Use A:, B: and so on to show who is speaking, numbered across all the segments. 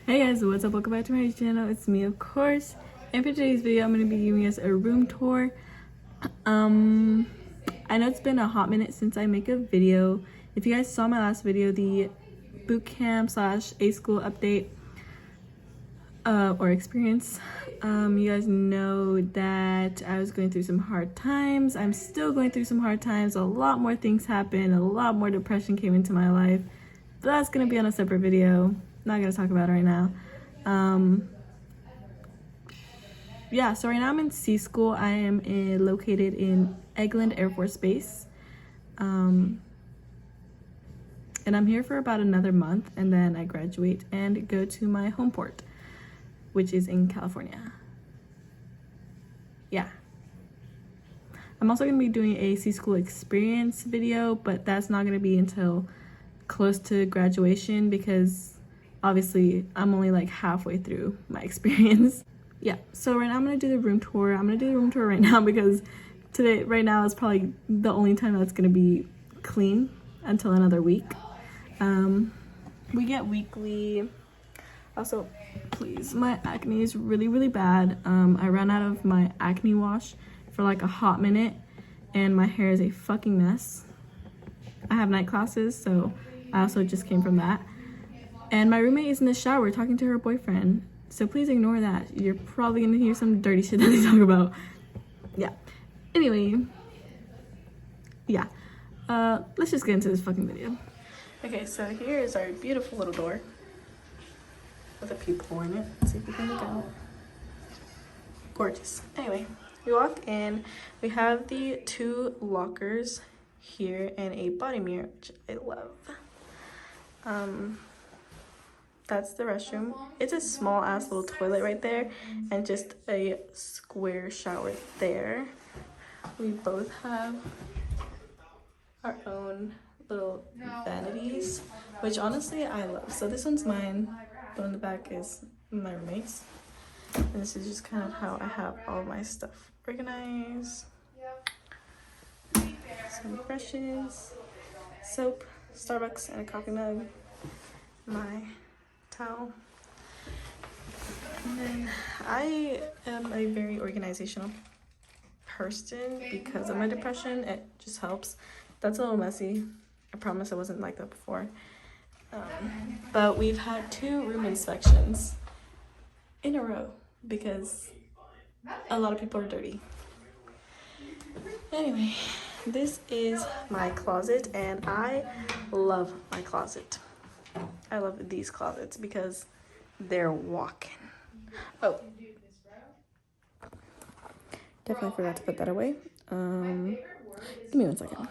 A: Hey guys, what's up? Welcome back to my channel. It's me, of course. And for today's video, I'm going to be giving us a room tour. I know it's been a hot minute since I make a video. If you guys saw my last video, the boot camp slash A school update or experience, you guys know that I was going through some hard times. I'm still going through some hard times. A lot more things happened. A lot more depression came into my life. But that's going to be on a separate video. Not going to talk about it right now. Yeah, so right now I'm in C school. I am located in Eglin Air Force Base. And I'm here for about another month, and then I graduate and go to my home port, which is in California. Yeah. I'm also going to be doing a C school experience video, but that's not going to be until close to graduation because obviously I'm only like halfway through my experience. Yeah, so right now I'm going to do the room tour. I'm going to do the room tour right now because right now is probably the only time that's going to be clean until another week. We get weekly. Also, please, my acne is really bad. I ran out of my acne wash for like a hot minute and my hair is a fucking mess. I have night classes, so I also just came from that. And my roommate is in the shower talking to her boyfriend. So please ignore that. You're probably gonna hear some dirty shit that they talk about. Yeah. Anyway. Yeah. Let's just get into this fucking video. Okay, so here is our beautiful little door with a peephole in it. Let's see if we can look out. Gorgeous. Anyway, we walk in. We have the two lockers here and a body mirror, which I love. That's the restroom. It's a small ass little toilet right there and just a square shower there. We both have our own little vanities, which honestly I love. So this one's mine, the one in the back is my roommate's. And this is just kind of how I have all my stuff organized. Some brushes, soap, Starbucks, and a coffee mug. My towel. And then I am a very organizational person because of my depression. It just helps. That's a little messy. I promise I wasn't like that before. But we've had 2 room inspections in a row because a lot of people are dirty. Anyway, this is my closet and I love my closet. I love these closets because they're walking. Oh, definitely forgot to put that away. Give me 1 second.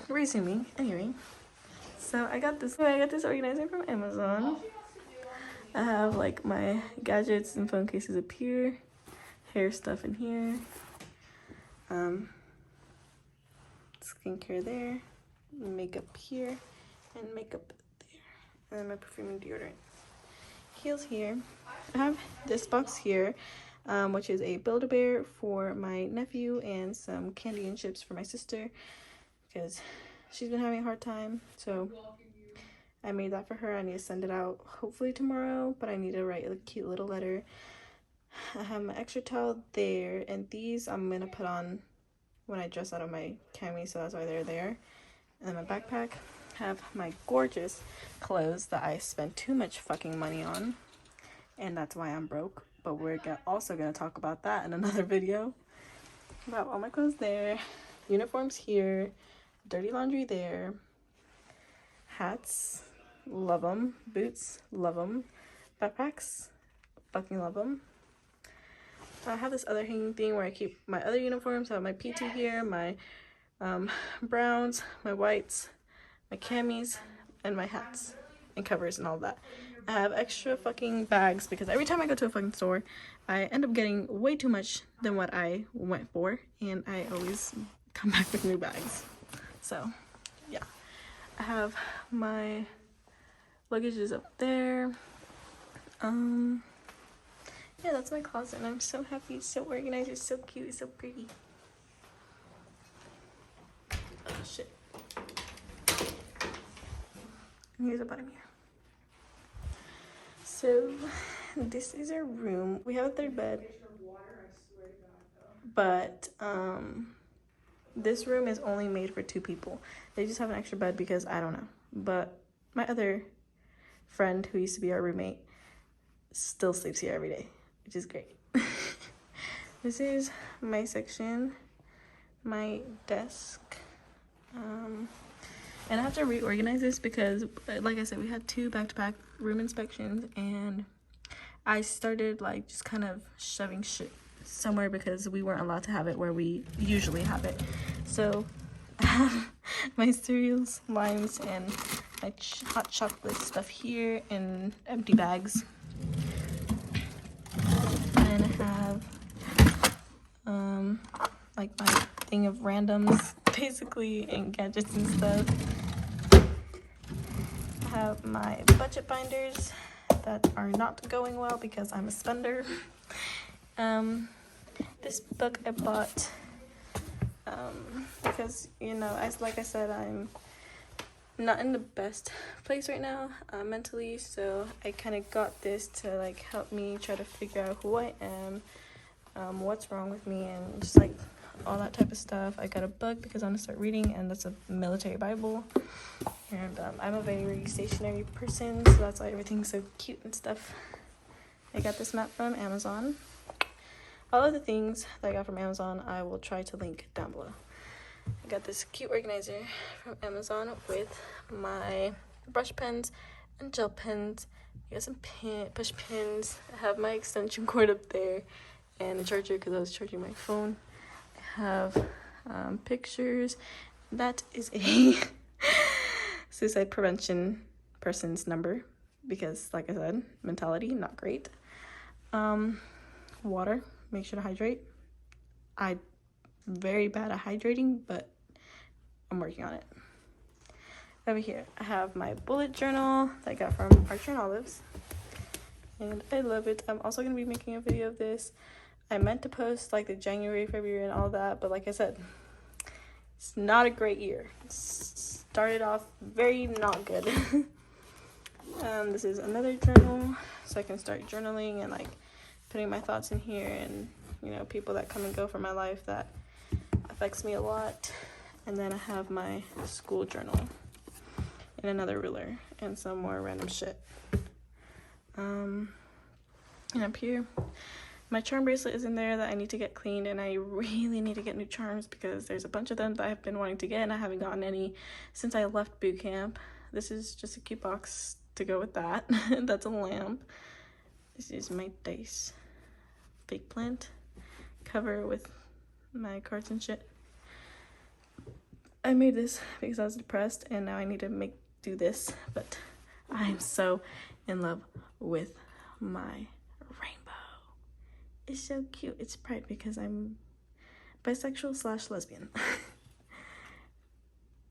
A: Resuming. Anyway, so I got this organizer from Amazon. I have like my gadgets and phone cases up here, hair stuff in here, skincare there, makeup here, and makeup there, and then my perfume and deodorant. Heels here. I have this box here, which is a Build-A-Bear for my nephew and some candy and chips for my sister because she's been having a hard time, so I made that for her. I need to send it out hopefully tomorrow, but I need to write a cute little letter. I have my extra towel there, and these I'm gonna put on when I dress out of my cami, so that's why they're there. And then my backpack. I have my gorgeous clothes that I spent too much fucking money on, and that's why I'm broke. But we're also gonna talk about that in another video. About all my clothes there, uniforms here, dirty laundry there, hats. Love them. Boots, love them. Backpacks, fucking love them. I have this other hanging thing where I keep my other uniforms. I have my PT here, my browns, my whites, my camis, and my hats and covers and all that. I have extra fucking bags because every time I go to a fucking store, I end up getting way too much than what I went for, and I always come back with new bags. So, yeah. I have my luggage is up there. Yeah, that's my closet, and I'm so happy. It's so organized. It's so cute. It's so pretty. Oh shit. And here's a bottom here. So this is our room. We have a third bed, but this room is only made for 2 people. They just have an extra bed because I don't know. But my other friend who used to be our roommate still sleeps here every day, which is great. This is my section, my desk. And I have to reorganize this because, like I said, we had 2 back-to-back room inspections, and I started like just kind of shoving shit somewhere because we weren't allowed to have it where we usually have it. So I have my cereals, limes, and my hot chocolate stuff here in empty bags. And I have like my thing of randoms basically, and gadgets and stuff. I have my budget binders that are not going well because I'm a spender. This book I bought because, you know, like I said, I'm not in the best place right now mentally, so I kind of got this to like help me try to figure out who I am, what's wrong with me, and just like all that type of stuff. I got a book because I want to start reading, and that's a military Bible. And I'm a very stationary person, so that's why everything's so cute and stuff. I got this mat from Amazon. All of the things that I got from Amazon, I will try to link down below. I got this cute organizer from Amazon with my brush pens and gel pens. I got some push pins. I have my extension cord up there and a charger because I was charging my phone. I have pictures. That is a suicide prevention person's number because, like I said, mentality not great. Water, make sure to hydrate. I'm very bad at hydrating, but I'm working on it. Over here I have my bullet journal that I got from Archer and Olives, and I love it. I'm also going to be making a video of this. I meant to post like the January, February, and all that, but like I said, it's not a great year. It started off very not good. This is another journal, so I can start journaling and like putting my thoughts in here, and you know, people that come and go from my life that affects me a lot. And then I have my school journal and another ruler and some more random shit. And up here, my charm bracelet is in there that I need to get cleaned, and I really need to get new charms because there's a bunch of them that I've been wanting to get and I haven't gotten any since I left boot camp. This is just a cute box to go with that. That's a lamp. This is my dice fake plant cover with my cards and shit. I made this because I was depressed, and now I need to do this, but I'm so in love with my rainbow. It's so cute. It's bright because I'm bisexual / lesbian.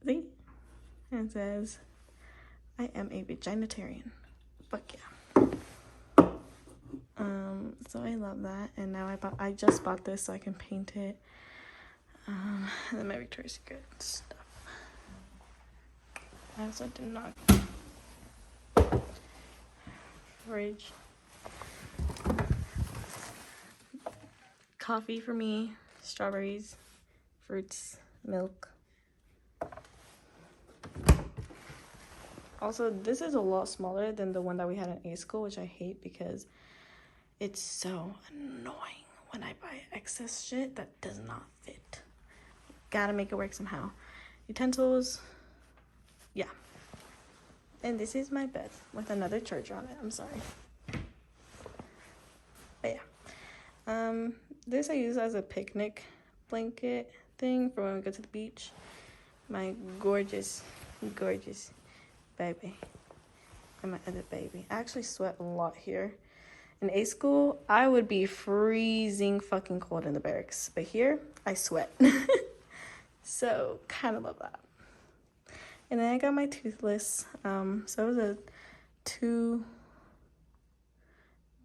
A: See? And it says, I am a vaginitarian. Fuck yeah. So I love that, and now I just bought this so I can paint it. And then my Victoria's Secret stuff. I also did not fridge. Coffee for me, strawberries, fruits, milk. Also, this is a lot smaller than the one that we had in A school, which I hate because it's so annoying when I buy excess shit that does not fit. Gotta make it work somehow. Utensils, yeah. And this is my bed with another charger on it. I'm sorry. But yeah. This I use as a picnic blanket thing for when we go to the beach. My gorgeous, gorgeous baby. And my other baby. I actually sweat a lot here. In A school, I would be freezing fucking cold in the barracks. But here, I sweat. So, kind of love that. And then I got my toothless. So it was a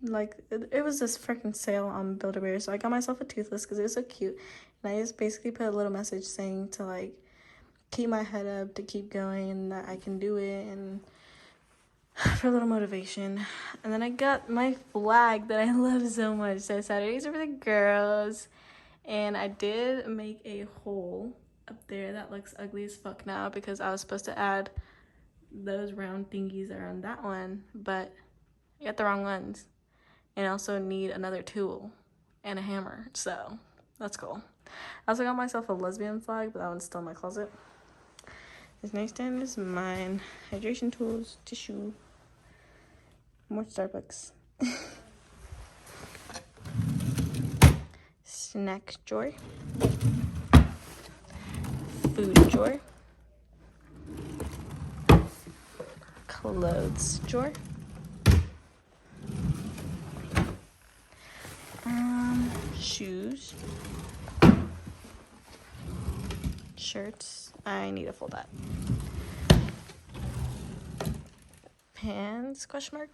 A: like it was this freaking sale on Build-A-Bear, so I got myself a toothless because it was so cute, and I just basically put a little message saying to like keep my head up, to keep going, and that I can do it, and for a little motivation. And then I got my flag that I love so much. So Saturdays are for the girls, and I did make a hole up there that looks ugly as fuck now because I was supposed to add those round thingies around that one, but I got the wrong ones. And I also need another tool and a hammer, so that's cool. I also got myself a lesbian flag, but that one's still in my closet. This nightstand is mine. Hydration tools, tissue, more Starbucks. Snack drawer, food drawer, clothes drawer, shoes, shirts. I need to fold that. Pants, question mark.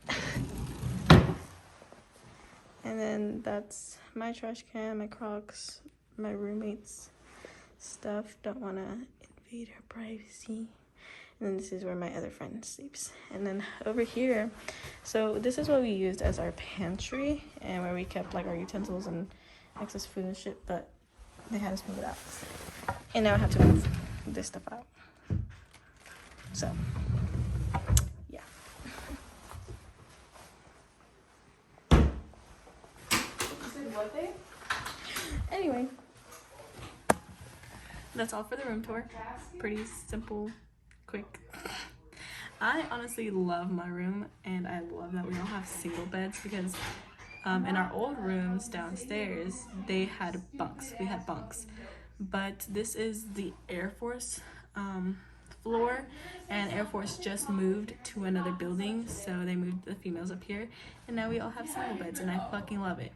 A: And then that's my trash can, my Crocs, my roommate's stuff. Don't want to invade her privacy. And then this is where my other friend sleeps. And then over here, so this is what we used as our pantry and where we kept like our utensils and excess food and shit, but they had us move it out. And now I have to move this stuff out. So, yeah.
B: What day?
A: Anyway, that's all for the room tour. Pretty simple, quick. I honestly love my room, and I love that we all have single beds because in our old rooms downstairs they had bunks. We had bunks, but this is the Air Force floor, and Air Force just moved to another building, so they moved the females up here, and now we all have single beds, and I fucking love it.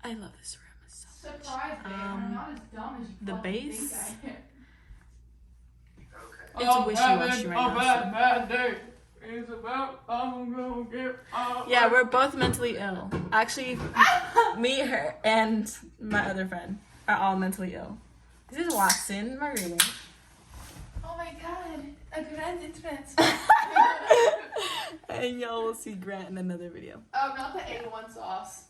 A: I love this room so much. The base, it's wishy-washy right now. So.
B: It's about I'm gonna get out.
A: Yeah, we're both mentally ill. Actually, me, her, and my other friend are all mentally ill. This is Watson, my roommate.
B: Oh my god, a grand internet.
A: And y'all will see Grant in another video.
B: Oh, not the A1 sauce.